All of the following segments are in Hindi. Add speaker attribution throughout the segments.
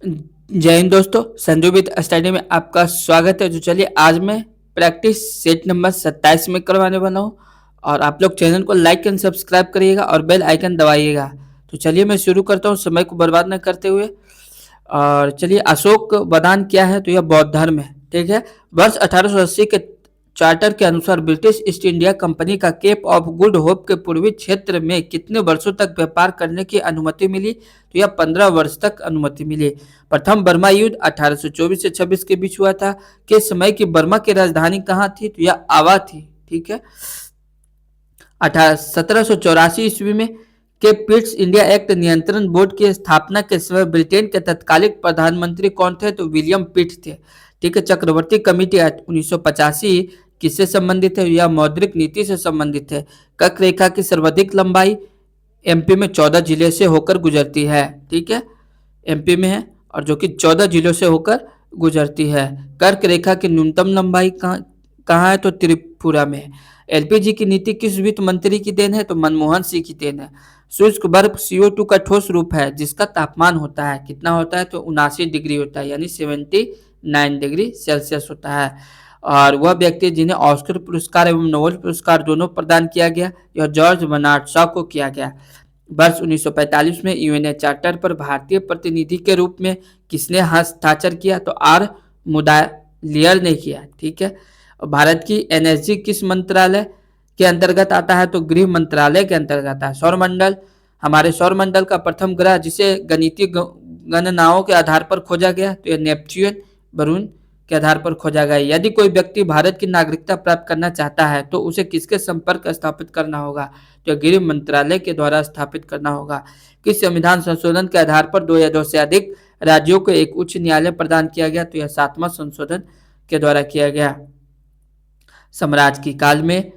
Speaker 1: जय हिंद दोस्तों, संजू विद स्टडी में आपका स्वागत है। जो चलिए आज मैं प्रैक्टिस सेट नंबर 27 में करवाने वाला हूँ और आप लोग चैनल को लाइक एंड सब्सक्राइब करिएगा और बेल आइकन दबाइएगा। तो चलिए मैं शुरू करता हूँ समय को बर्बाद न करते हुए। और चलिए, अशोक वदान क्या है? तो यह बौद्ध धर्म है। ठीक है। वर्ष 1880 के चार्टर के अनुसार ब्रिटिश ईस्ट इंडिया कंपनी का केप ऑफ गुड होप के पूर्वी क्षेत्र में कितने वर्षों तक व्यापार करने की अनुमति मिली? तो यह 15 वर्ष तक अनुमति मिली। प्रथम बर्मा युद्ध 1824 से 26 के बीच हुआ था। के समय की बर्मा की राजधानी कहाँ थी? तो यह आवा थी। ठीक है। 1784 ईस्वी में के पिट्स इंडिया एक्ट नियंत्रण बोर्ड की स्थापना के समय ब्रिटेन के तत्कालिक प्रधानमंत्री कौन थे? तो विलियम पिट थे। ठीक है। चक्रवर्ती कमेटी 1985 किससे संबंधित है? यह मौद्रिक नीति से संबंधित है। कर्क रेखा की सर्वाधिक लंबाई एमपी में 14 जिले से होकर गुजरती है। ठीक है। एमपी में है और जो कि 14 जिलों से होकर गुजरती है। कर्क रेखा की न्यूनतम लंबाई कहाँ है? तो त्रिपुरा में है। एलपीजी की नीति किस वित्त मंत्री की देन है? तो मनमोहन सिंह की देन है। शुष्क बर्फ CO2 का ठोस रूप है जिसका तापमान होता है कितना होता है? तो 79 डिग्री होता है, यानी 79 डिग्री सेल्सियस होता है। और वह व्यक्ति जिन्हें ऑस्कर पुरस्कार एवं नोबेल पुरस्कार दोनों प्रदान किया गया, यह जॉर्ज बर्नार्ड शॉ को किया गया। वर्ष 1945 में यूएनए चार्टर पर भारतीय प्रतिनिधि के रूप में किसने हस्ताक्षर किया? तो आर मुदालियर ने किया। ठीक है। भारत की एनएसजी किस मंत्रालय के अंतर्गत आता है? तो गृह मंत्रालय के अंतर्गत आता है। सौरमंडल, हमारे सौरमंडल का प्रथम ग्रह जिसे गणितीय गणनाओं के आधार पर खोजा गया, तो यह नेपच्यून वरुण के आधार पर खोजा गया। यदि कोई व्यक्ति भारत की नागरिकता प्राप्त करना चाहता है तो उसे किसके संपर्क स्थापित करना होगा? तो गृह मंत्रालय के द्वारा स्थापित करना होगा। किस संविधान संशोधन के आधार पर 2 या 2 से अधिक राज्यों को एक उच्च न्यायालय प्रदान किया गया? तो यह 7वां संशोधन के द्वारा किया गया। साम्राज्य की काल में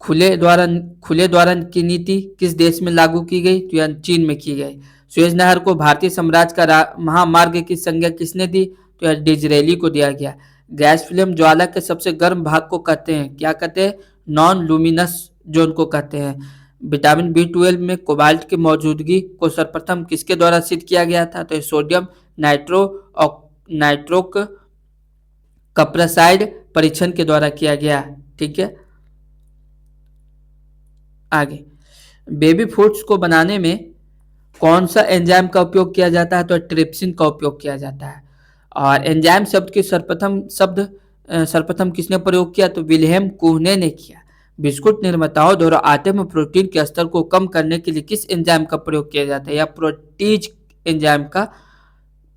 Speaker 1: खुले द्वारा की नीति किस देश में लागू की गई? तो यह चीन में की गई। सुएज नहर को भारतीय साम्राज्य का महामार्ग की संज्ञा किसने दी? तो यह डिजरेली को दिया गया। गैस फिल्म ज्वाला के सबसे गर्म भाग को कहते हैं, क्या कहते हैं? नॉन लुमिनस जोन को कहते हैं। विटामिन B12 में कोबाल्ट की मौजूदगी को सर्वप्रथम किसके द्वारा सिद्ध किया गया था? तो सोडियम नाइट्रोक कप्रासाइड परीक्षण के द्वारा किया गया। ठीक है। आगे, बेबी फूड्स को बनाने में कौन सा एंजाइम का उपयोग किया जाता है? तो ट्रिप्सिन का उपयोग किया जाता है। और एंजाइम शब्द की सर्वप्रथम किसने प्रयोग किया? तो विल्हेम कुहने ने किया। बिस्कुट निर्माताओं द्वारा आटे में प्रोटीन के स्तर को कम करने के लिए किस एंजाइम का प्रयोग किया जाता है? या प्रोटीज एंजाइम का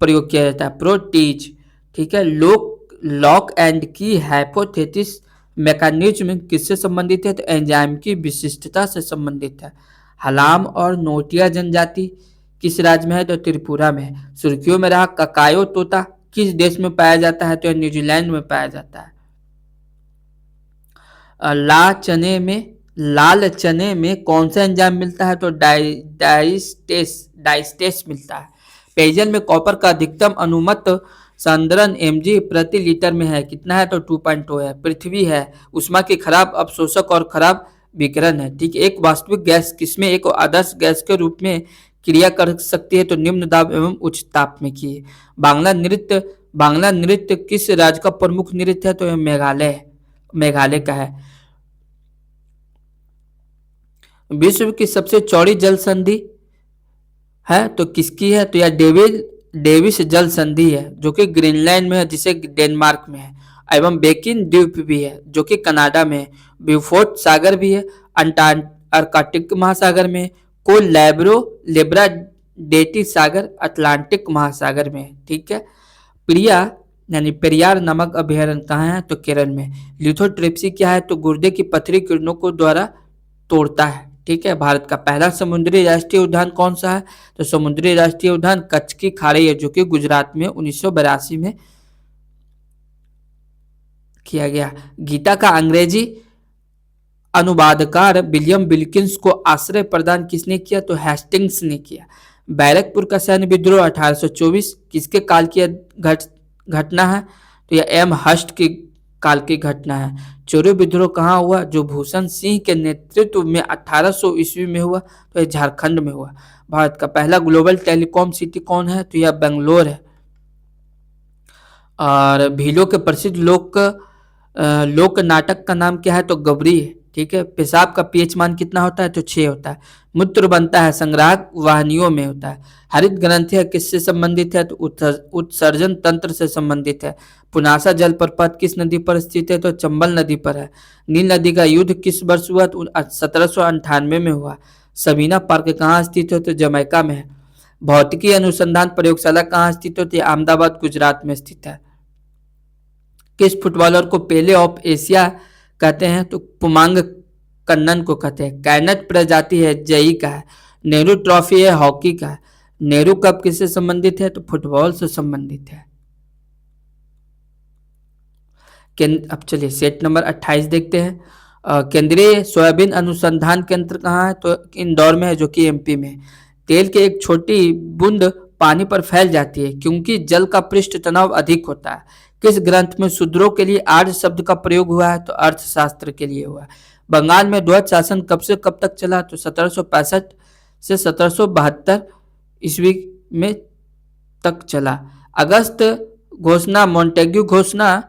Speaker 1: प्रयोग किया जाता है। प्रोटीज। ठीक है। लॉक एंड की हाइपोथेसिस मैकेनिज्म किससे संबंधित है? तो एंजाइम की विशिष्टता से संबंधित है। हलाम और नोटिया जनजाति किस राज्य में है? तो त्रिपुरा में है। सुर्खियों में रहा ककायो तोता किस देश में पाया जाता है? तो न्यूजीलैंड में पाया जाता है। लाल चने में कौन सा एंजाइम मिलता है? तो डाइस्टेस मिलता है। पेयजल में कॉपर का अधिकतम अनुमत सांद्रण mg प्रति लीटर में है, कितना है? तो 2.2 है। पृथ्वी है उष्मा की खराब अवशोषक और खराब विकिरण है। ठीक है। एक वास्तविक गैस किसमें एक आदर्श गैस के रूप में क्रिया कर सकती है? तो निम्न दाब एवं उच्च ताप में की। बांग्ला नृत्य किस राज्य का प्रमुख नृत्य है? तो मेघालय का है। विश्व की सबसे चौड़ी जल संधि है तो किसकी है? तो यह डेविस जल संधि है जो कि ग्रीनलैंड में है, जिसे डेनमार्क में है। एवं बेकिन द्वीप भी है जो कि कनाडा में है। ब्यूफोर्ट सागर भी है अंटार्कटिक महासागर में। लेब्राडेटी सागर अटलांटिक महासागर में है। ठीक है। पेरियार नामक अभयारण्य कहाँ है? तो केरल में। लिथोट्रिप्सी क्या है? तो गुर्दे की पथरी किरणों को द्वारा तोड़ता है। ठीक है। भारत का पहला समुद्री राष्ट्रीय उद्यान कौन सा है? तो समुद्री राष्ट्रीय उद्यान कच्छ की खाड़ी है जो कि गुजरात में 1982 में किया गया। गीता का अंग्रेजी अनुवादकार विलियम विल्किंस को आश्रय प्रदान किसने किया? तो हेस्टिंग्स ने किया। बैरकपुर का सैन्य विद्रोह 1824 किसके काल की घटना है? तो यह एम हस्ट की काल की घटना है। चोरी विद्रोह कहाँ हुआ? जो भूषण सिंह के नेतृत्व में 1800 ईस्वी में हुआ, तो यह झारखंड में हुआ। भारत का पहला ग्लोबल टेलीकॉम सिटी कौन है? तो यह बेंगलोर है। और भीलों के प्रसिद्ध लोक नाटक का नाम क्या है? तो गबरी है। ठीक है। पेशाब का पीएच मान कितना होता है? तो 6 होता है। मूत्र बनता है संग्राहक वाहिनियों में होता है। हरित ग्रंथि किससे संबंधित है? तो उत्सर्जन तंत्र से संबंधित है। पुनासा जलप्रपात किस नदी पर स्थित है? तो चंबल नदी पर है। नील नदी का युद्ध किस वर्ष हुआ? तो 1798 में हुआ। सबीना पार्क कहाँ स्थित है? तो जमैका में है। भौतिकी अनुसंधान प्रयोगशाला कहाँ स्थित होती है? अहमदाबाद गुजरात में स्थित है। किस फुटबॉलर को पेले ऑफ एशिया कहते हैं? तो पुमांग कन्नन को कहते हैं। कैनट प्रजाति है जई का है। नेहरू ट्रॉफी है हॉकी का है। नेहरू कप किससे संबंधित है? तो फुटबॉल से संबंधित है। अब चलिए सेट नंबर 28 देखते हैं। केंद्रीय सोयाबीन अनुसंधान केंद्र कहाँ है? तो इंदौर में है, जो कि एमपी में। तेल की एक छोटी बूंद पानी पर फैल जाती है क्योंकि जल का पृष्ठ तनाव अधिक होता है। किस ग्रंथ में शूद्रों के लिए आर्य शब्द का प्रयोग हुआ है? तो अर्थशास्त्र के लिए हुआ है। बंगाल में ध्वज शासन कब से कब तक चला? तो 1765 से 1772 ईस्वी में तक चला। अगस्त घोषणा मोंटेग्यू घोषणा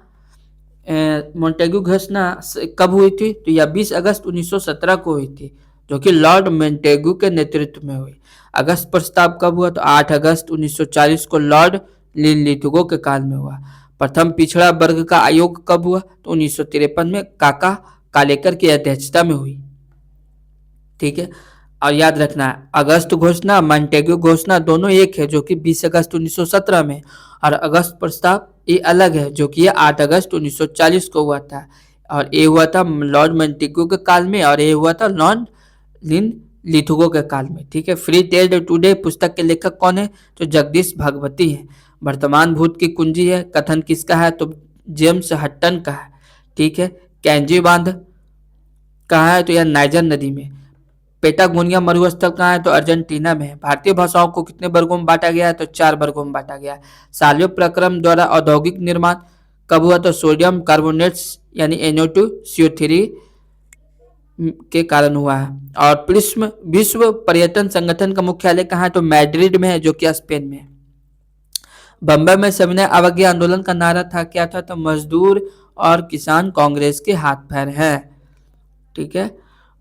Speaker 1: कब हुई थी? तो यह 20 अगस्त 1917 को हुई थी, जो कि लॉर्ड मोंटेग्यू के नेतृत्व में हुई। अगस्त प्रस्ताव कब हुआ? तो 8 अगस्त 1940 को लॉर्ड लिथगो के काल में हुआ। प्रथम पिछड़ा वर्ग का आयोग कब हुआ? तो 1953 में काका कालेकर की अध्यक्षता में हुई। ठीक है। और याद रखना अगस्त घोषणा मोंटेग्यू घोषणा दोनों एक है, जो कि 20 अगस्त 1917 में, और अगस्त प्रस्ताव ये अलग है, जो कि 8 अगस्त 1940 को हुआ था। और ये हुआ था लॉर्ड मोंटेग्यू के काल में, और ये हुआ था लॉर्ड लिथगो के काल में। ठीक है। फ्री ट्रेड टुडे पुस्तक के लेखक कौन है? तो जगदीश भागवती है। वर्तमान भूत की कुंजी है कथन किसका है? तो जेम्स हट्टन का है। ठीक है। कैंजी बांध कहाँ है? तो यह नाइजर नदी में। पेटागोनिया मरुस्थल कहाँ है? तो अर्जेंटीना में है। भारतीय भाषाओं को कितने वर्गों में बांटा गया है? तो 4 वर्गों में बांटा गया है। साल्वे प्रक्रम द्वारा औद्योगिक निर्माण कब हुआ? तो सोडियम कार्बोनेट्स यानी NO2CO3 के कारण हुआ है। और विश्व पर्यटन संगठन का मुख्यालय कहाँ है? तो मैड्रिड में है, जो कि स्पेन में है। बम्बई में सविनय अवज्ञा आंदोलन का नारा था, क्या था? तो मजदूर और किसान कांग्रेस के हाथ पैर हैं। ठीक है।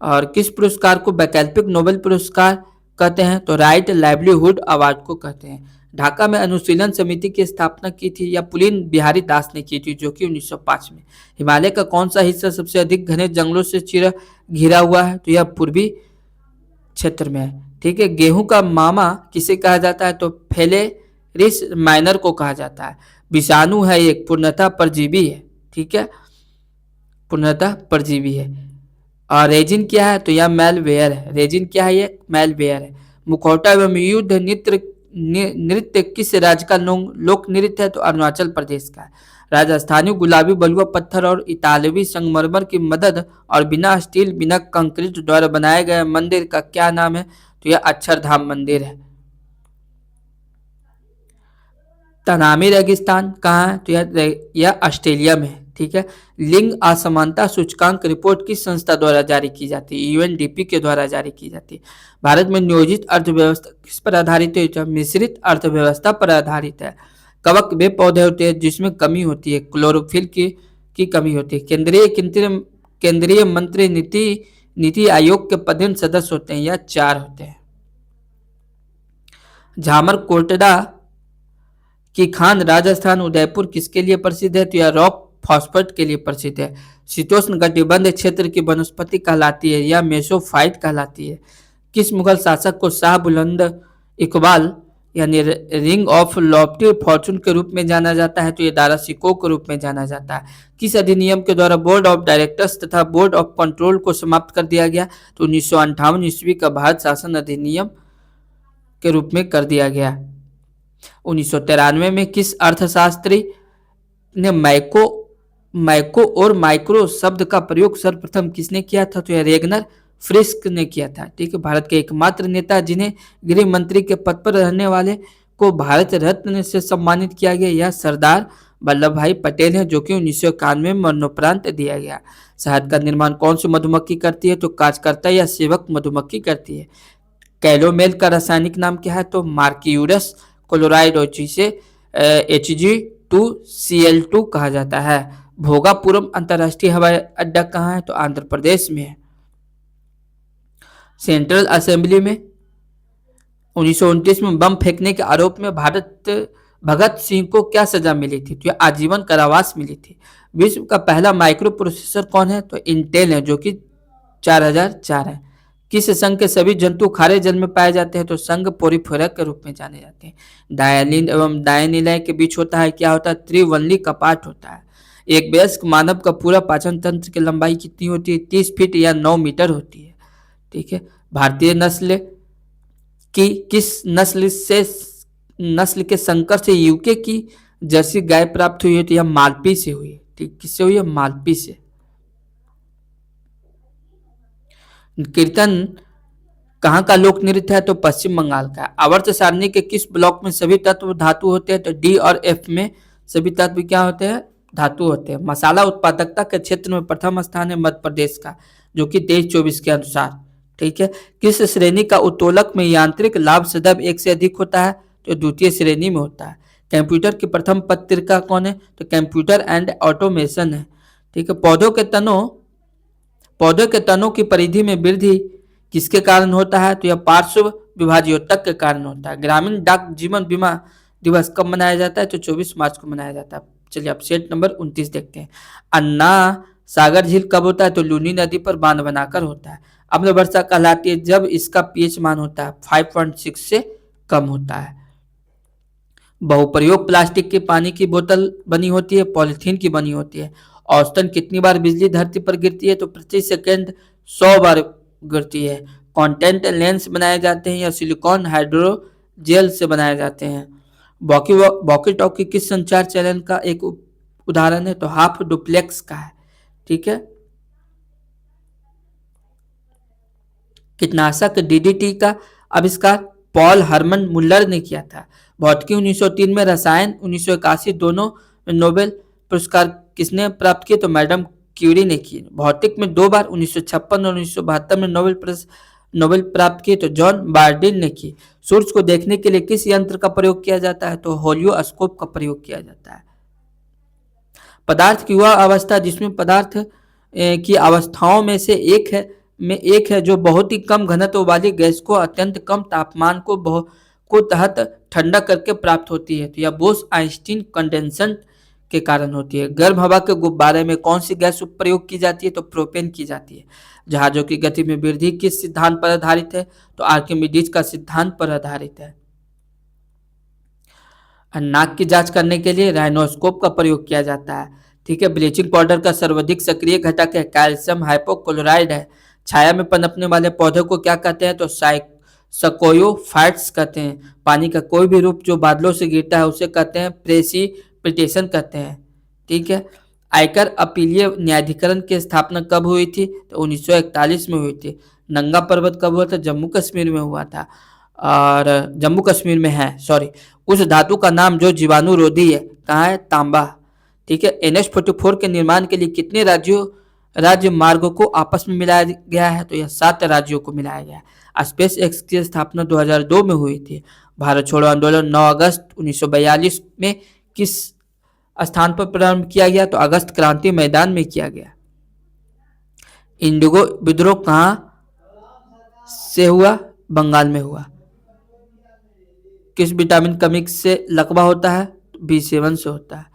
Speaker 1: और किस पुरस्कार को वैकल्पिक नोबेल पुरस्कार कहते हैं? तो राइट लाइवलीहुड अवार्ड को कहते हैं। ढाका में अनुशीलन समिति की स्थापना की थी या पुलिन बिहारी दास ने की थी, जो कि 1905 में। हिमालय का कौन सा हिस्सा सबसे अधिक घने जंगलों से घिरा हुआ है? तो यह पूर्वी क्षेत्र में है। ठीक है। गेहूं का मामा किसे कहा जाता है? तो फेलेरिस माइनर को कहा जाता है। विषाणु है एक, पूर्णतः परजीवी है। ठीक है। पूर्णतः परजीवी है। और रेजिन क्या है? तो यह मेलवेयर है। रेजिन क्या है? ये मेलवेयर है। मुखौटा एवं युद्ध नृत्य किस राज्य का लोक नृत्य है? तो अरुणाचल प्रदेश का है। राजस्थानी गुलाबी बलुआ पत्थर और इतालवी संगमरमर की मदद और बिना स्टील बिना कंक्रीट द्वारा बनाए गए मंदिर का क्या नाम है? तो यह अक्षरधाम मंदिर है। तनामी रेगिस्तान कहाँ है? तो यह ऑस्ट्रेलिया में है। ठीक है। लिंग असमानता सूचकांक रिपोर्ट किस संस्था द्वारा जारी की जाती है? UNDP के द्वारा जारी की जाती है। भारत में नियोजित अर्थव्यवस्था किस पर आधारित है? तो मिश्रित अर्थव्यवस्था पर आधारित है। कवक वे पौधे होते हैं जिसमें कमी होती है, क्लोरोफिल की कमी होती है। केंद्रीय मंत्री नीति आयोग के पदेन सदस्य होते हैं या 4 होते हैं। झामर कोटड़ा की खान राजस्थान उदयपुर किसके लिए प्रसिद्ध है? तो यह रॉक फॉस्फेट के लिए प्रसिद्ध है। शीतोष्ण कटिबंध क्षेत्र की वनस्पति कहलाती है या मेसोफाइट कहलाती है। किस मुगल शासक को शाह बुलंद इकबाल यानी रिंग ऑफ लॉफ्टी फॉर्चून के रूप में जाना जाता है? तो ये दारा सिकोह के रूप में जाना जाता है। किस अधिनियम के द्वारा बोर्ड ऑफ डायरेक्टर्स तथा बोर्ड ऑफ कंट्रोल को समाप्त कर दिया गया? तो 1958 ईस्वी का भारत शासन अधिनियम के रूप में कर दिया गया। 1993 में किस अर्थशास्त्री ने मैको और माइक्रो शब्द का प्रयोग सर्वप्रथम किसने किया था? तो यह रेगनर फ्रिस्क ने किया था। ठीक है। भारत के एकमात्र नेता जिन्हें गृह मंत्री के पद पर रहने वाले को भारत रत्न से सम्मानित किया गया, यह सरदार वल्लभ भाई पटेल हैं, जो कि 1991 में मरणोपरांत दिया गया। शहद का निर्माण कौन सी मधुमक्खी करती है? तो कार्यकर्ता या सेवक मधुमक्खी करती है। कैलोमेल का रासायनिक नाम क्या है? तो मार्क्यूरस क्लोराइड, और जिसे Hg2Cl2 कहा जाता है। भोगापुरम अंतर्राष्ट्रीय हवाई अड्डा कहाँ है? तो आंध्र प्रदेश में है। सेंट्रल असेंबली में 1929 में बम फेंकने के आरोप में भगत सिंह को क्या सजा मिली थी? तो आजीवन कारावास मिली थी। विश्व का पहला माइक्रो प्रोसेसर कौन है? तो इंटेल है, जो कि 4004 है। किस संघ के सभी जंतु खारे जल में पाए जाते हैं? तो संघ पोरिफेरा के रूप में जाने जाते हैं। डायलिन एवं डायनिलय के बीच होता है क्या? होता है त्रिवंली कपाट होता है। एक वयस्क मानव का पूरा पाचन तंत्र की लंबाई कितनी होती है? 30 फीट या 9 मीटर होती है। ठीक है। भारतीय नस्ल की किस नस्ल के संकर से यूके की जर्सी गाय प्राप्त हुई है? तो यह मालपी से हुई है। ठीक, किससे हुई है? मालपी से। कीर्तन कहाँ का लोक नृत्य है? तो पश्चिम बंगाल का। आवर्त सारणी के किस ब्लॉक में सभी तत्व धातु होते हैं? तो डी और एफ में सभी तत्व क्या होते हैं? धातु होते हैं। मसाला उत्पादकता के क्षेत्र में प्रथम स्थान है मध्य प्रदेश का, जो कि 23-24 के अनुसार। ठीक है। किस श्रेणी का उत्तोलक में यांत्रिक लाभ सदैव 1 से अधिक होता है? तो द्वितीय श्रेणी में होता है। कंप्यूटर की प्रथम पत्रिका कौन है? तो कंप्यूटर एंड ऑटोमेशन है। ठीक है। पौधों के तनों की परिधि में वृद्धि किसके कारण होता है? तो यह पार्श्व विभाज्योतक के कारण होता है। ग्रामीण डाक जीवन बीमा दिवस कब मनाया जाता है? तो 24 मार्च को मनाया जाता है। चलिए अब सेट नंबर 29 देखते हैं। अन्ना सागर झील कब होता है? तो लूनी नदी पर बांध बनाकर होता है। अम्ल वर्षा कहलाती है जब इसका पीएच मान होता है 5.6 से कम होता है। बहुप्रयोग प्लास्टिक के पानी की बोतल बनी होती है, पॉलिथीन की बनी होती है। औसतन कितनी बार बिजली धरती पर गिरती है? तो प्रति सेकंड 100 बार गिरती है। कॉन्टेंट लेंस बनाए जाते हैं या सिलिकॉन हाइड्रोजेल से बनाए जाते हैं। वॉकी टॉकी किस संचार चैनल का एक उदाहरण है? तो हाफ डुप्लेक्स का है। ठीक है। कीटनाशक डीडीटी का आविष्कार पॉल हरमन मुल्लर ने किया था। भौतिकी 1903 में, रसायन 1981, दोनों में नोबेल पुरस्कार किसने प्राप्त किए? तो मैडम क्यूरी ने की। भौतिक में 2 बार 1956 और 1972 में नोबेल प्राप्त किए तो जॉन बार्डिन ने की। सूर्य को देखने के लिए किस यंत्र का प्रयोग किया जाता है? तो होलियोस्कोप का प्रयोग किया जाता है। पदार्थ की वह अवस्था जिसमें पदार्थ की अवस्थाओं में से एक है जो बहुत ही कम घनत्व वाली गैस को अत्यंत कम तापमान को तहत ठंडा करके प्राप्त होती है। तो यह बोस आइंस्टीन कंडेंसेंट के कारण होती है। गर्म हवा के गुब्बारे में कौन सी गैस प्रयोग की जाती है? तो प्रोपेन की जाती है। जहाजों की गति में वृद्धि किस सिद्धांत पर आधारित है? तो आर्किमिडीज का सिद्धांत पर आधारित है। नाक की जांच करने के लिए राइनोस्कोप का प्रयोग किया जाता है। ठीक है। ब्लीचिंग पाउडर का सर्वाधिक सक्रिय घटक है कैल्शियम हाइपोक्लोराइड है। छाया में पनपने वाले पौधे को क्या कहते हैं? तो सकोयोफाइट्स कहते हैं। पानी का कोई भी रूप जो बादलों से गिरता है उसे कहते हैं प्रेसिपिटेशन कहते हैं। ठीक है। आयकर अपीलीय न्यायाधिकरण की स्थापना कब हुई थी? तो 1941 में हुई थी। नंगा पर्वत कब हुआ था? जम्मू कश्मीर में हुआ था, और जम्मू कश्मीर में है, सॉरी। उस धातु का नाम जो जीवाणुरोधी है कहाँ है? तांबा। ठीक है। NH44 के निर्माण के लिए कितने राज्य मार्गों को आपस में मिलाया गया है? तो यह 7 राज्यों को मिलाया गया है। स्पेस एक्स की स्थापना 2002 में हुई थी। भारत छोड़ो आंदोलन 9 अगस्त 1942 में किस स्थान पर प्रारंभ किया गया? तो अगस्त क्रांति मैदान में किया गया। इंडिगो विद्रोह कहाँ से हुआ? बंगाल में हुआ। किस विटामिन कमी से लकवा होता है? B7 से होता है।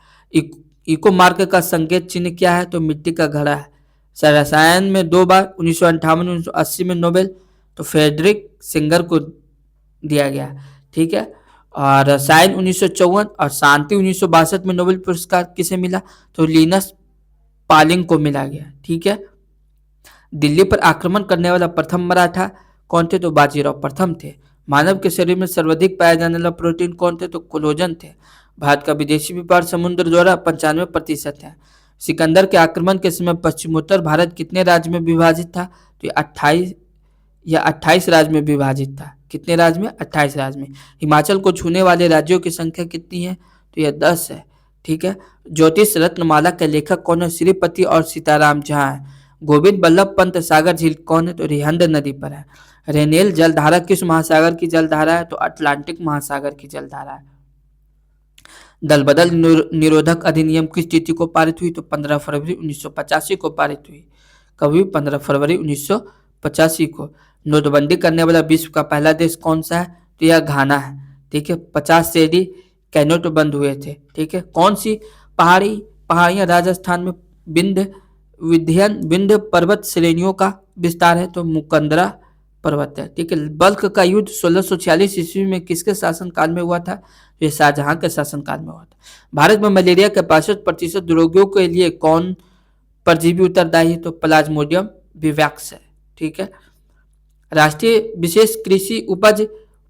Speaker 1: इको मार्क का संकेत चिन्ह क्या है? तो मिट्टी का घड़ा है। रसायन में 2 बार 1958 1980 में नोबेल तो फ्रेडरिक सिंगर को दिया गया। ठीक है। और रसायन 1954 और शांति 1962 में नोबेल पुरस्कार किसे मिला? तो लिनस पालिंग को मिला गया। ठीक है। दिल्ली पर आक्रमण करने वाला प्रथम मराठा कौन थे? तो बाजीराव प्रथम थे। मानव के शरीर में सर्वाधिक पाया जाने वाला प्रोटीन कौन थे? तो कोलेजन थे। भारत का विदेशी व्यापार समुद्र द्वारा 95% है। सिकंदर के आक्रमण के समय पश्चिमोत्तर भारत कितने राज्य में विभाजित था? तो 28 राज्य में विभाजित था। कितने राज्य में? 28 राज्य में। हिमाचल को छूने वाले राज्यों की संख्या कितनी है? तो यह 10 है। ठीक है। ज्योतिष रत्नमाला के लेखक कौन है? श्रीपति और सीताराम झा है। गोविंद बल्लभ पंत सागर झील कौन है? तो रिहंद नदी पर है। रेनेल जलधारा किस महासागर की जलधारा है? तो अटलांटिक महासागर की जलधारा है। दल बदल निरोधक अधिनियम किस तिथि को पारित हुई? तो 15 फरवरी 1985 को पारित हुई। कभी 15 फरवरी 1985 को। नोटबंदी करने वाला विश्व का पहला देश कौन सा है? तो यह घाना है। ठीक है। 50 सेडी के नोट बंद हुए थे। ठीक है। कौन सी पहाड़ियां राजस्थान में विंध्य पर्वत श्रेणियों का विस्तार है? तो मुकंदरा पर्वत है। ठीक है। बल्क का युद्ध 1646 ईस्वी में किसके शासनकाल में हुआ था? ये शाहजहां के शासनकाल में हुआ था। भारत में मलेरिया के 65% रोगियों के लिए कौन परजीवी उत्तरदायी है? तो प्लाज्मोडियम विवैक्स है। ठीक है। राष्ट्रीय विशेष कृषि उपज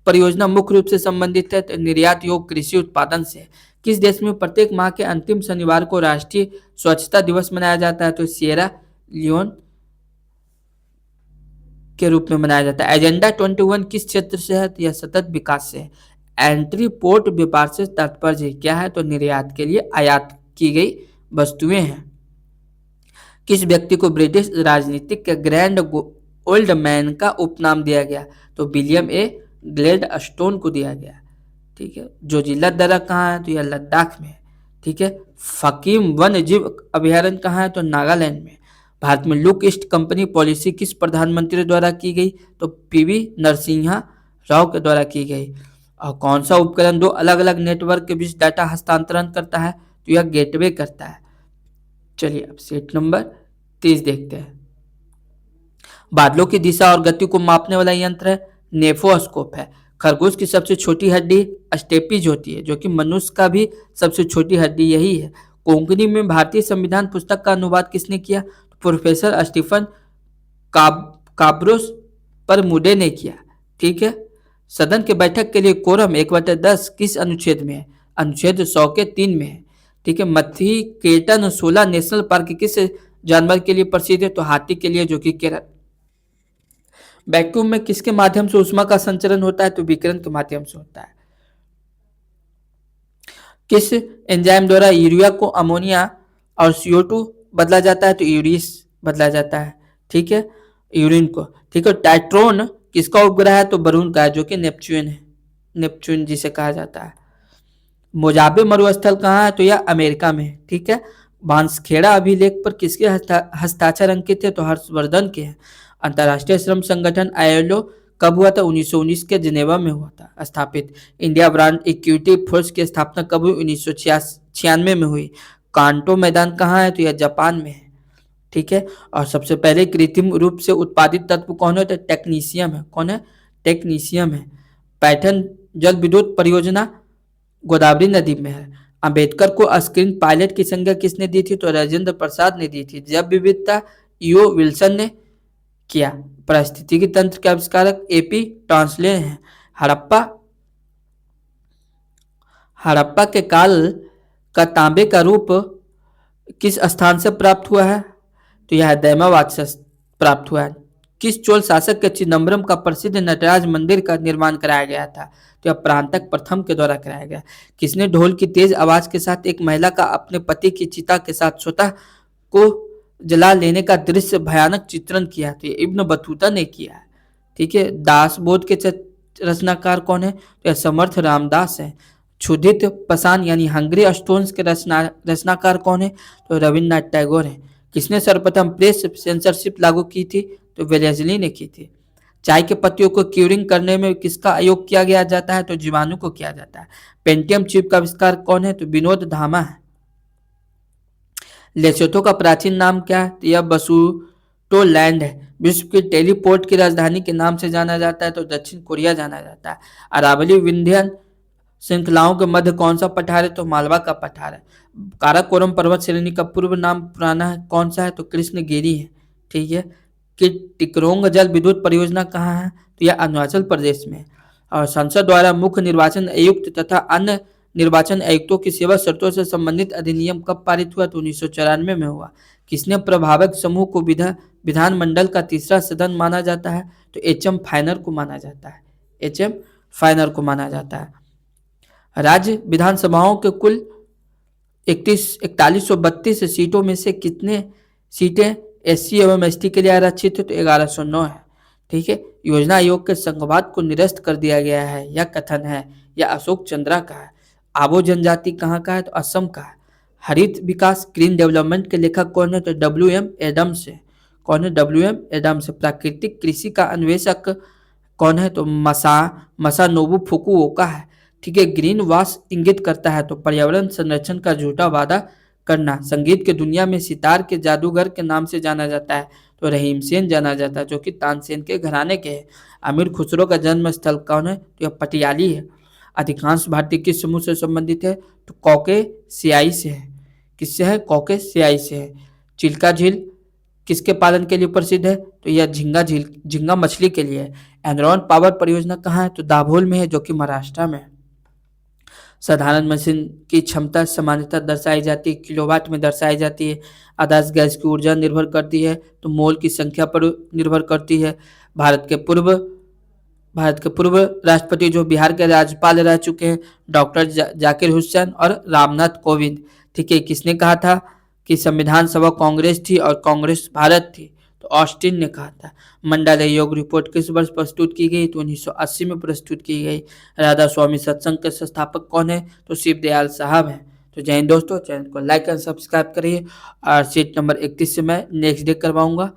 Speaker 1: परियोजना मुख्य रूप से संबंधित है तो निर्यात योग्य कृषि उत्पादन से। किस देश में प्रत्येक माह के अंतिम शनिवार को राष्ट्रीय स्वच्छता दिवस मनाया जाता है? तो सिएरा लियोन के रूप में मनाया जाता है। एजेंडा 21 किस क्षेत्र से है? तो यह सतत विकास से है। एंट्री पोर्ट व्यापार से तात्पर्य क्या है? तो निर्यात के लिए आयात की गई वस्तुएं हैं। किस व्यक्ति को ब्रिटिश राजनीतिक के ग्रैंड ओल्ड मैन का उपनाम दिया गया? तो विलियम ए ग्लेडस्टोन को दिया गया। ठीक है। जो जिला दर्रा कहाँ है? तो यह लद्दाख में है। ठीक है। फकीम वन्य जीव अभयारण्य कहाँ है? तो नागालैंड में। भारत में लुक ईस्ट कंपनी पॉलिसी किस प्रधानमंत्री द्वारा की गई? तो पीवी नरसिम्हा राव के द्वारा की गई। और कौन सा उपकरण दो अलग अलग नेटवर्क के बीच डाटा हस्तांतरण करता है? तो यह गेटवे करता है। चलिए अब सेट नंबर 30 देखते हैं। बादलों की दिशा और गति को मापने वाला यंत्र है नेफोस्कोप है। खरगोश की सबसे छोटी हड्डी स्टेपीज होती है, जो कि मनुष्य का भी सबसे छोटी हड्डी यही है। कोंकणी में भारतीय संविधान पुस्तक का अनुवाद किसने किया? तो प्रोफेसर स्टीफन काब्रोस पर मुडे ने किया। ठीक है। सदन के बैठक के लिए कोरम 1/10 किस अनुच्छेद में है? अनुच्छेद 100 के 3 में है। ठीक है। मथी केटन 16 नेशनल पार्क किस जानवर के लिए प्रसिद्ध है? तो हाथी के लिए, जो कि केरल। वैक्यूम में किसके माध्यम से ऊष्मा का संचरण होता है? तो विकिरण के माध्यम से होता है। किस एंजाइम द्वारा यूरिया को अमोनिया और CO2 बदला जाता है? तो यूरिस बदला जाता है। ठीक है। यूरिन को। ठीक है। टाइट्रोन किसका उपग्रह है? तो वरुण का, जो कि नेपच्यून है। नेपच्यून जिसे कहा जाता है। मोजाबे मरुस्थल कहाँ है? तो यह अमेरिका में है। ठीक है। बांसखेड़ा अभिलेख पर किसके हस्ताक्षर अंकित है? तो हर्षवर्धन के हैं। अंतर्राष्ट्रीय श्रम संगठन ILO कब हुआ था? 1919 के जिनेवा में हुआ था स्थापित। इंडिया ब्रांड इक्विटी फोर्स की स्थापना कब हुई? 1996 में हुई। कांटो मैदान कहाँ है? तो यह जापान में है। ठीक है। और सबसे पहले कृत्रिम रूप से उत्पादित तत्व कौन है? तो टेक्नीशियम है। कौन है? टेक्नीशियम है। पैठन जल विद्युत परियोजना गोदावरी नदी में है। अंबेडकर को स्क्रीन पायलट की संज्ञा किसने दी थी? तो राजेंद्र प्रसाद ने दी थी। जैव विविधता ईओ विल्सन ने किया। पारिस्थितिकी तंत्र के आविष्कारक AP टॉन्सले हैं। हड़प्पा के काल का तांबे का रूप किस स्थान से प्राप्त हुआ है? तो यह दैमाबाद से प्राप्त हुआ है। किस चोल शासक के चिदम्बरम का प्रसिद्ध नटराज मंदिर का निर्माण कराया गया था? तो यह प्रांतक प्रथम के द्वारा कराया गया। किसने ढोल की तेज आवाज के साथ एक महिला का अपने पति की चिता के साथ स्वतः को जला लेने का दृश्य भयानक चित्रण किया? तो ये इब्न बतूता ने किया है। ठीक है। दासबोध के रचनाकार कौन है? तो यह समर्थ रामदास है। क्षुधित पाषाण यानी हंग्री स्टोन्स के रचनाकार कौन है? तो रविन्द्रनाथ टैगोर है। किसने सर्वप्रथम प्रेस सेंसरशिप लागू की थी? तो वेलेस्ली ने की थी। चाय के पत्तियों को क्यूरिंग करने में किसका उपयोग किया गया जाता है? तो जीवाणु को किया जाता है। पेंटियम चिप का आविष्कार कौन है? तो विनोद धामा है। लेसोथो का प्राचीन नाम क्या है? तो यह बसूटोलैंड है। विश्व की टेलीपोर्ट की राजधानी के नाम से जाना जाता है? तो दक्षिण कोरिया जाना जाता है। अरावली विंध्य श्रृंखलाओं के मध्य कौन सा पठार है? तो मालवा का पठार है। काराकोरम पर्वत श्रेणी का पूर्व नाम पुराना है कौन सा है? तो कृष्णगिरी है। ठीक है। कि टिकरोंग जल विद्युत परियोजना कहाँ है? तो यह अरुणाचल प्रदेश में है। और संसद द्वारा मुख्य निर्वाचन आयुक्त तथा अन्य निर्वाचन आयुक्तों की सेवा शर्तों से संबंधित अधिनियम कब पारित हुआ? तो 1994 में हुआ। किसने प्रभावक समूह को विधानमंडल का तीसरा सदन माना जाता है? तो HM फाइनर को माना जाता है। HM फाइनर को माना जाता है। राज्य विधानसभाओं के कुल 4132 सीटों में से कितने सीटें एससी एवं एसटी के लिए आरक्षित है? तो 1109 है। ठीक है, योजना आयोग के संघवाद को निरस्त कर दिया गया है, यह कथन है, यह अशोक चंद्रा का है। आबो जनजाति कहाँ का है? तो असम का है। हरित विकास ग्रीन डेवलपमेंट के लेखक कौन है? तो डब्ल्यू एम एडम्स है। कौन है? W M Adams. प्राकृतिक कृषि का अन्वेषक कौन है? तो मसानोबु फुकुओका है। ठीक है, ग्रीन वाश इंगित करता है तो पर्यावरण संरक्षण का झूठा वादा करना। संगीत की दुनिया में सितार के जादूगर के नाम से जाना जाता है तो रहीम सेन जाना जाता है, जो कि तानसेन के घराने के हैं। अमीर खुसरो का जन्म स्थल कौन है? तो यह पटियाली है। अधिकांश भारतीय किस समूह से संबंधित है? तो कॉके सियाई से है। किससे है? कॉके सियाई से है। चिल्का झील किसके पालन के लिए प्रसिद्ध है? तो यह झींगा मछली के लिए है। एनरॉन पावर परियोजना कहाँ है? तो दाभोल में है, जो कि महाराष्ट्र में है। साधारण मशीन की क्षमता सामान्यतः दर्शाई जाती है, किलोवाट में दर्शाई जाती है। आदर्श गैस की ऊर्जा निर्भर करती है तो मोल की संख्या पर निर्भर करती है। भारत के पूर्व राष्ट्रपति जो बिहार के राज्यपाल रह चुके हैं, डॉक्टर जाकिर हुसैन और रामनाथ कोविंद। ठीक है, किसने कहा था कि संविधान सभा कांग्रेस थी और कांग्रेस भारत थी? तो ऑस्टिन ने कहा था। मंडल योग रिपोर्ट किस वर्ष प्रस्तुत की गई? तो 1980 में प्रस्तुत की गई। राधा स्वामी सत्संग के संस्थापक कौन है? तो शिव दयाल साहब हैं। तो जय हिंद दोस्तों, चैनल को लाइक एंड सब्सक्राइब करिए। और सीट नंबर 31 से मैं नेक्स्ट डे करवाऊंगा।